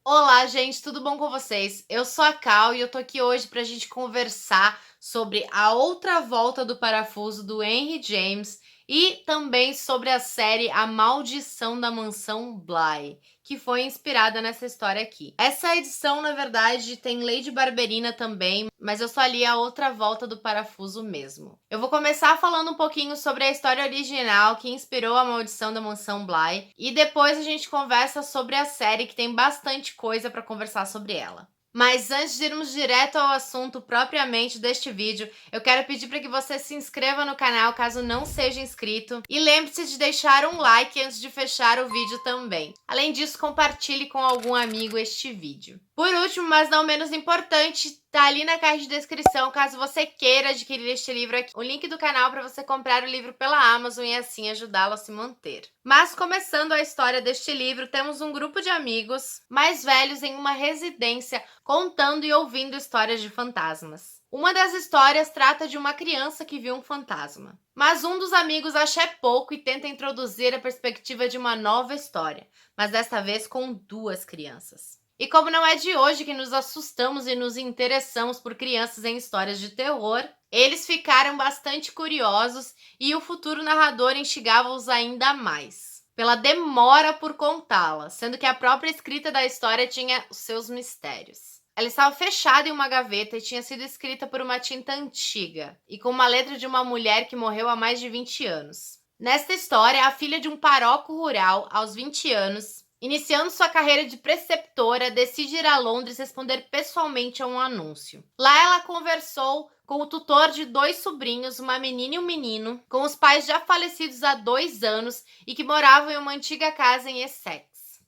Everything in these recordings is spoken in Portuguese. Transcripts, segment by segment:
Olá, gente, tudo bom com vocês? Eu sou a Cal e eu tô aqui hoje pra gente conversar sobre a outra volta do parafuso do Henry James e também sobre a série A Maldição da Mansão Bly, que foi inspirada nessa história aqui. Essa edição, na verdade, tem Lady Barberina também, mas eu só li a outra volta do parafuso mesmo. Eu vou começar falando um pouquinho sobre a história original que inspirou a Maldição da Mansão Bly e depois a gente conversa sobre a série, que tem bastante coisa para conversar sobre ela. Mas antes de irmos direto ao assunto propriamente deste vídeo, eu quero pedir para que você se inscreva no canal caso não seja inscrito e lembre-se de deixar um like antes de fechar o vídeo também. Além disso, compartilhe com algum amigo este vídeo. Por último, mas não menos importante, tá ali na caixa de descrição, caso você queira adquirir este livro aqui, o link do canal para você comprar o livro pela Amazon e assim ajudá-lo a se manter. Mas começando a história deste livro, temos um grupo de amigos mais velhos em uma residência contando e ouvindo histórias de fantasmas. Uma das histórias trata de uma criança que viu um fantasma. Mas um dos amigos acha pouco e tenta introduzir a perspectiva de uma nova história, mas desta vez com duas crianças. E como não é de hoje que nos assustamos e nos interessamos por crianças em histórias de terror, eles ficaram bastante curiosos e o futuro narrador instigava-os ainda mais, pela demora por contá-la, sendo que a própria escrita da história tinha os seus mistérios. Ela estava fechada em uma gaveta e tinha sido escrita por uma tinta antiga e com uma letra de uma mulher que morreu há mais de 20 anos. Nesta história, a filha de um paróquio rural, aos 20 anos, iniciando sua carreira de preceptora, decide ir a Londres responder pessoalmente a um anúncio. Lá ela conversou com o tutor de dois sobrinhos, uma menina e um menino, com os pais já falecidos há 2 anos e que moravam em uma antiga casa em Essex.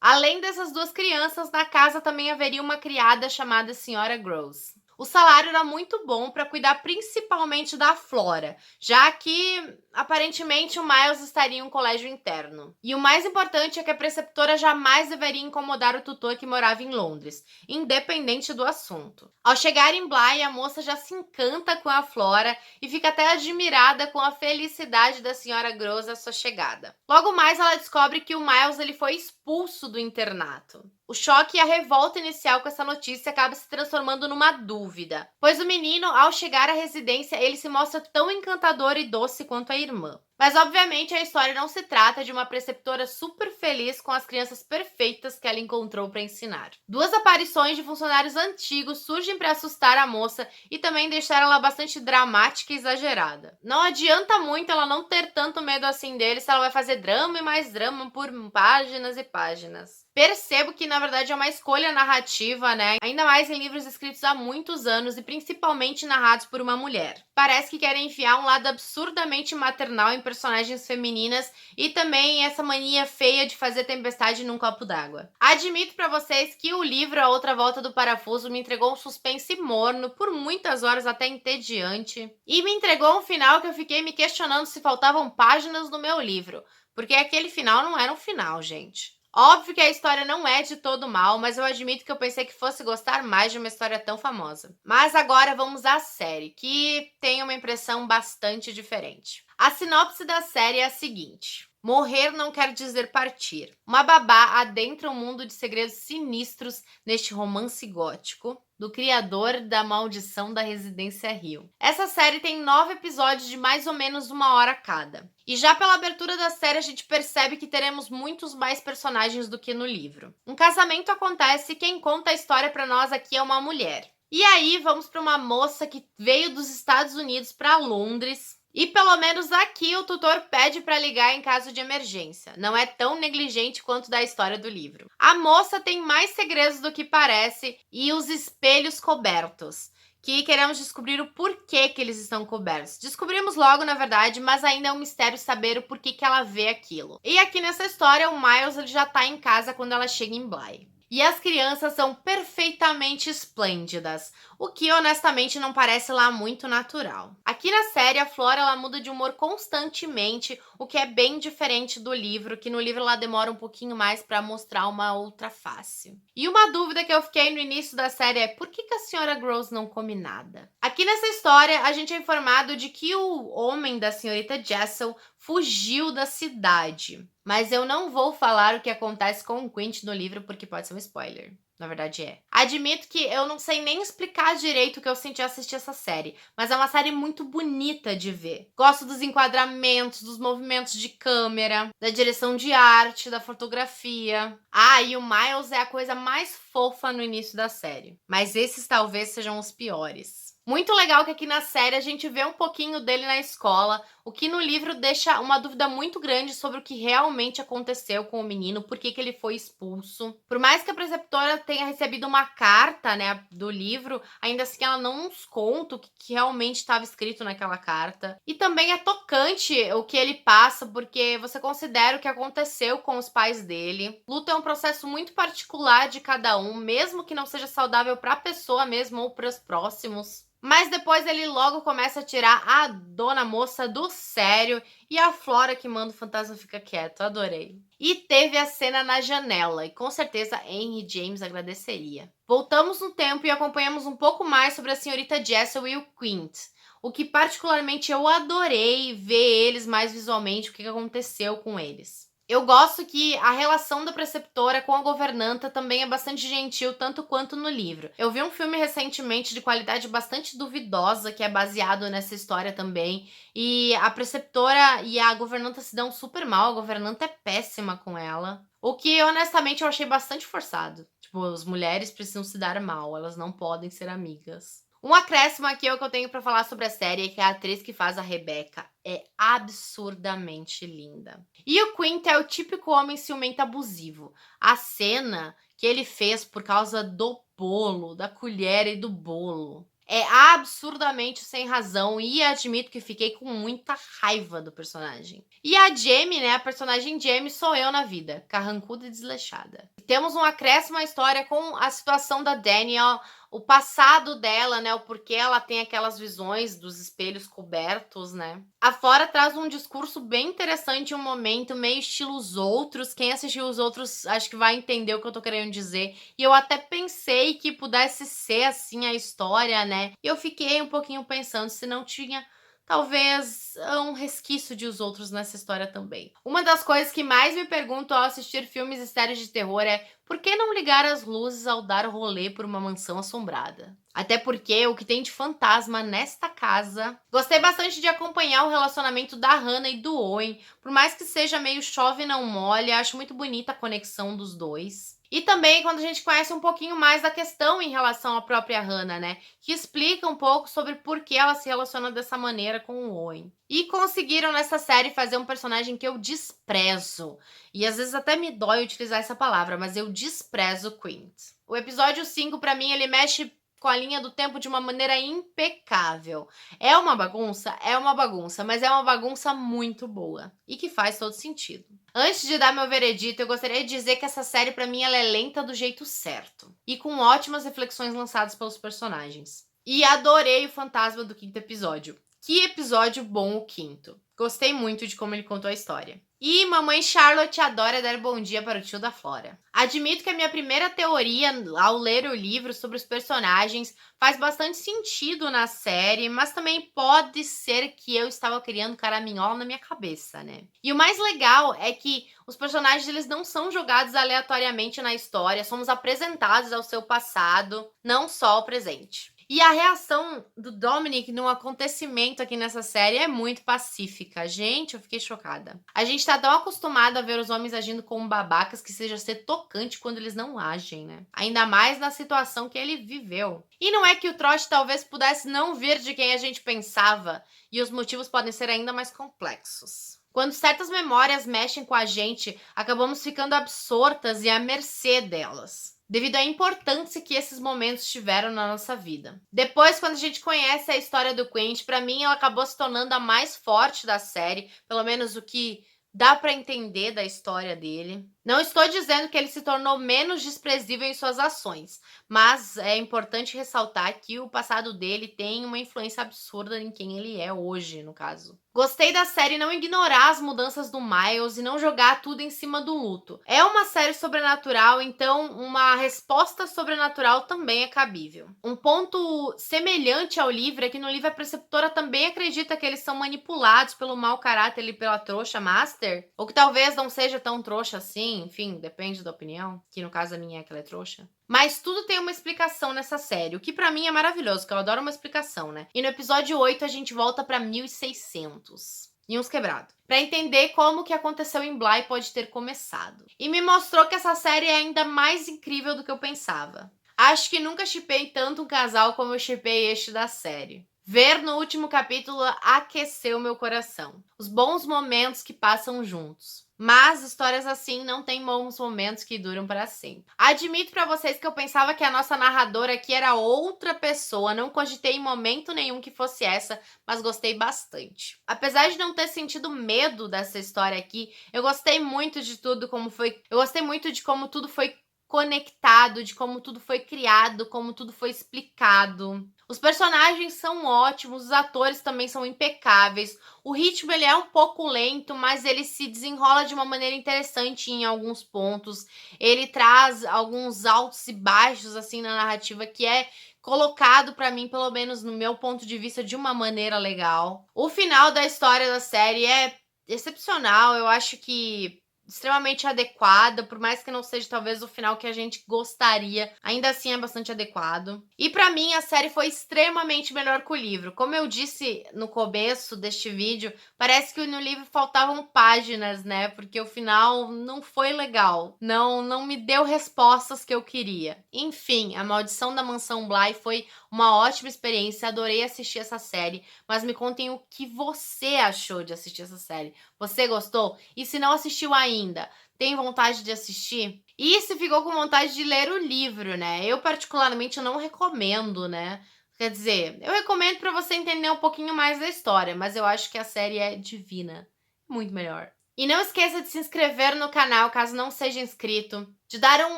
Além dessas duas crianças, na casa também haveria uma criada chamada Sra. Gross. O salário era muito bom para cuidar principalmente da Flora, já que aparentemente o Miles estaria em um colégio interno. E o mais importante é que a preceptora jamais deveria incomodar o tutor que morava em Londres, independente do assunto. Ao chegar em Bly, a moça já se encanta com a Flora e fica até admirada com a felicidade da Sra. Gross à sua chegada. Logo mais ela descobre que o Miles ele foi expulso do internato. O choque e a revolta inicial com essa notícia acaba se transformando numa dúvida, pois o menino, ao chegar à residência, ele se mostra tão encantador e doce quanto a irmã. Mas, obviamente, a história não se trata de uma preceptora super feliz com as crianças perfeitas que ela encontrou para ensinar. Duas aparições de funcionários antigos surgem para assustar a moça e também deixar ela bastante dramática e exagerada. Não adianta muito ela não ter tanto medo assim deles se ela vai fazer drama e mais drama por páginas e páginas. Percebo que, na verdade, é uma escolha narrativa, né? Ainda mais em livros escritos há muitos anos e principalmente narrados por uma mulher. Parece que querem enfiar um lado absurdamente maternal em personagens femininas e também essa mania feia de fazer tempestade num copo d'água. Admito pra vocês que o livro A Outra Volta do Parafuso me entregou um suspense morno, por muitas horas até entediante, e me entregou um final que eu fiquei me questionando se faltavam páginas no meu livro, porque aquele final não era um final, gente. Óbvio que a história não é de todo mal, mas eu admito que eu pensei que fosse gostar mais de uma história tão famosa. Mas agora vamos à série, que tem uma impressão bastante diferente. A sinopse da série é a seguinte: morrer não quer dizer partir. Uma babá adentra um mundo de segredos sinistros neste romance gótico do criador da Maldição da Residência Hill. Essa série tem 9 episódios de mais ou menos 1 hora cada. E já pela abertura da série a gente percebe que teremos muitos mais personagens do que no livro. Um casamento acontece e quem conta a história para nós aqui é uma mulher. E aí vamos para uma moça que veio dos Estados Unidos para Londres. E pelo menos aqui o tutor pede para ligar em caso de emergência. Não é tão negligente quanto da história do livro. A moça tem mais segredos do que parece e os espelhos cobertos, que queremos descobrir o porquê que eles estão cobertos. Descobrimos logo, na verdade, mas ainda é um mistério saber o porquê que ela vê aquilo. E aqui nessa história, o Miles ele já tá em casa quando ela chega em Bly. E as crianças são perfeitamente esplêndidas, o que honestamente não parece lá muito natural. Aqui na série, a Flora ela muda de humor constantemente, o que é bem diferente do livro, que no livro ela demora um pouquinho mais para mostrar uma outra face. E uma dúvida que eu fiquei no início da série é por que a Sra. Gross não come nada? Aqui nessa história, a gente é informado de que o homem da senhorita Jessel fugiu da cidade. Mas eu não vou falar o que acontece com o Quint no livro, porque pode ser um spoiler. na verdade é. Admito que eu não sei nem explicar direito o que eu senti ao assistir essa série, mas é uma série muito bonita de ver. Gosto dos enquadramentos, dos movimentos de câmera, da direção de arte, da fotografia. Ah, e o Miles é a coisa mais fofa no início da série, mas esses talvez sejam os piores. Muito legal que aqui na série a gente vê um pouquinho dele na escola, o que no livro deixa uma dúvida muito grande sobre o que realmente aconteceu com o menino, por que ele foi expulso. Por mais que a preceptora tenha recebido uma carta, né, do livro, ainda assim ela não nos conta o que realmente estava escrito naquela carta. E também é tocante o que ele passa, porque você considera o que aconteceu com os pais dele. Luto é um processo muito particular de cada um, mesmo que não seja saudável para a pessoa mesmo ou para os próximos. Mas depois ele logo começa a tirar a dona moça do sério e a Flora que manda o fantasma fica quieto. Adorei. E teve a cena na janela e com certeza Henry James agradeceria. Voltamos no tempo e acompanhamos um pouco mais sobre a senhorita Jessel e o Quint. O que particularmente eu adorei ver eles mais visualmente, o que aconteceu com eles. Eu gosto que a relação da preceptora com a governanta também é bastante gentil, tanto quanto no livro. Eu vi um filme recentemente de qualidade bastante duvidosa, que é baseado nessa história também, e a preceptora e a governanta se dão super mal, a governanta é péssima com ela. O que, honestamente, eu achei bastante forçado. Tipo, as mulheres precisam se dar mal, elas não podem ser amigas. Um acréscimo aqui é o que eu tenho pra falar sobre a série, que é a atriz que faz a Rebecca é absurdamente linda. E o Quint é o típico homem ciumento abusivo. A cena que ele fez por causa do bolo, da colher e do bolo, é absurdamente sem razão e admito que fiquei com muita raiva do personagem. E a Jamie, né, a personagem Jamie sou eu na vida, carrancuda e desleixada. Temos um acréscimo à história com a situação da Daniel, o passado dela, né, o porquê ela tem aquelas visões dos espelhos cobertos, né. A Flora traz um discurso bem interessante, um momento meio estilo Os Outros. Quem assistiu Os Outros acho que vai entender o que eu tô querendo dizer. E eu até pensei que pudesse ser assim a história, né. E eu fiquei um pouquinho pensando se não tinha talvez um resquício de Os Outros nessa história também. Uma das coisas que mais me pergunto ao assistir filmes e séries de terror é por que não ligar as luzes ao dar rolê por uma mansão assombrada? Até porque o que tem de fantasma nesta casa. Gostei bastante de acompanhar o relacionamento da Hannah e do Owen. Por mais que seja meio chove e não molha, acho muito bonita a conexão dos dois. E também quando a gente conhece um pouquinho mais da questão em relação à própria Hannah, né? Que explica um pouco sobre por que ela se relaciona dessa maneira com o Owen. E conseguiram nessa série fazer um personagem que eu desprezo. E às vezes até me dói utilizar essa palavra, mas eu desprezo Quint. O episódio 5, pra mim, ele mexe com a linha do tempo de uma maneira impecável. É uma bagunça? É uma bagunça, mas é uma bagunça muito boa e que faz todo sentido. Antes de dar meu veredito, eu gostaria de dizer que essa série pra mim ela é lenta do jeito certo e com ótimas reflexões lançadas pelos personagens. E adorei o fantasma do quinto episódio. Que episódio bom o quinto. Gostei muito de como ele contou a história. E mamãe Charlotte adora dar bom dia para o tio da Flora. Admito que a minha primeira teoria ao ler o livro sobre os personagens faz bastante sentido na série, mas também pode ser que eu estava criando caraminhola na minha cabeça, né? E o mais legal é que os personagens eles não são jogados aleatoriamente na história, somos apresentados ao seu passado, não só ao presente. E a reação do Dominic num acontecimento aqui nessa série é muito pacífica. Gente, eu fiquei chocada. A gente tá tão acostumado a ver os homens agindo como babacas que seja ser tocante quando eles não agem, né? Ainda mais na situação que ele viveu. E não é que o trote talvez pudesse não vir de quem a gente pensava, e os motivos podem ser ainda mais complexos. Quando certas memórias mexem com a gente, acabamos ficando absortas e à mercê delas, devido à importância que esses momentos tiveram na nossa vida. Depois, quando a gente conhece a história do Quint, pra mim ela acabou se tornando a mais forte da série, pelo menos o que dá pra entender da história dele. Não estou dizendo que ele se tornou menos desprezível em suas ações, mas é importante ressaltar que o passado dele tem uma influência absurda em quem ele é hoje, no caso. Gostei da série não ignorar as mudanças do Miles e não jogar tudo em cima do luto. É uma série sobrenatural, então uma resposta sobrenatural também é cabível. Um ponto semelhante ao livro é que no livro a preceptora também acredita que eles são manipulados pelo mau caráter e pela trouxa Master, ou que talvez não seja tão trouxa assim, assim, enfim, depende da opinião, que no caso a minha é que ela é trouxa. Mas tudo tem uma explicação nessa série, o que pra mim é maravilhoso, que eu adoro uma explicação, né? E no episódio 8 a gente volta pra 1600 e uns quebrados, pra entender como que aconteceu em Bly pode ter começado. E me mostrou que essa série é ainda mais incrível do que eu pensava. Acho que nunca shippei tanto um casal como eu shippei este da série. Ver no último capítulo aqueceu meu coração. Os bons momentos que passam juntos. Mas histórias assim não têm bons momentos que duram para sempre. Admito para vocês que eu pensava que a nossa narradora aqui era outra pessoa, não cogitei em momento nenhum que fosse essa, mas gostei bastante. Apesar de não ter sentido medo dessa história aqui, eu gostei muito de tudo como foi. Eu gostei muito de como tudo foi conectado, de como tudo foi criado, como tudo foi explicado. Os personagens são ótimos, os atores também são impecáveis. O ritmo ele é um pouco lento, mas ele se desenrola de uma maneira interessante em alguns pontos. Ele traz alguns altos e baixos assim na narrativa que é colocado para mim, pelo menos no meu ponto de vista, de uma maneira legal. O final da história da série é excepcional. Eu acho que extremamente adequada, por mais que não seja talvez o final que a gente gostaria, ainda assim é bastante adequado. E pra mim a série foi extremamente melhor que o livro. Como eu disse no começo deste vídeo, parece que no livro faltavam páginas, né? Porque o final não foi legal. Não me deu respostas que eu queria. Enfim, A Maldição da Mansão Bly foi uma ótima experiência, adorei assistir essa série, mas me contem o que você achou de assistir essa série. Você gostou? E se não assistiu ainda, tem vontade de assistir? E se ficou com vontade de ler o livro, né? Eu particularmente não recomendo, né? Quer dizer, eu recomendo para você entender um pouquinho mais da história, mas eu acho que a série é divina, muito melhor. E não esqueça de se inscrever no canal caso não seja inscrito, de dar um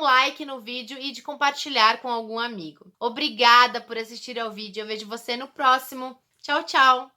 like no vídeo e de compartilhar com algum amigo. Obrigada por assistir ao vídeo, eu vejo você no próximo. Tchau, tchau!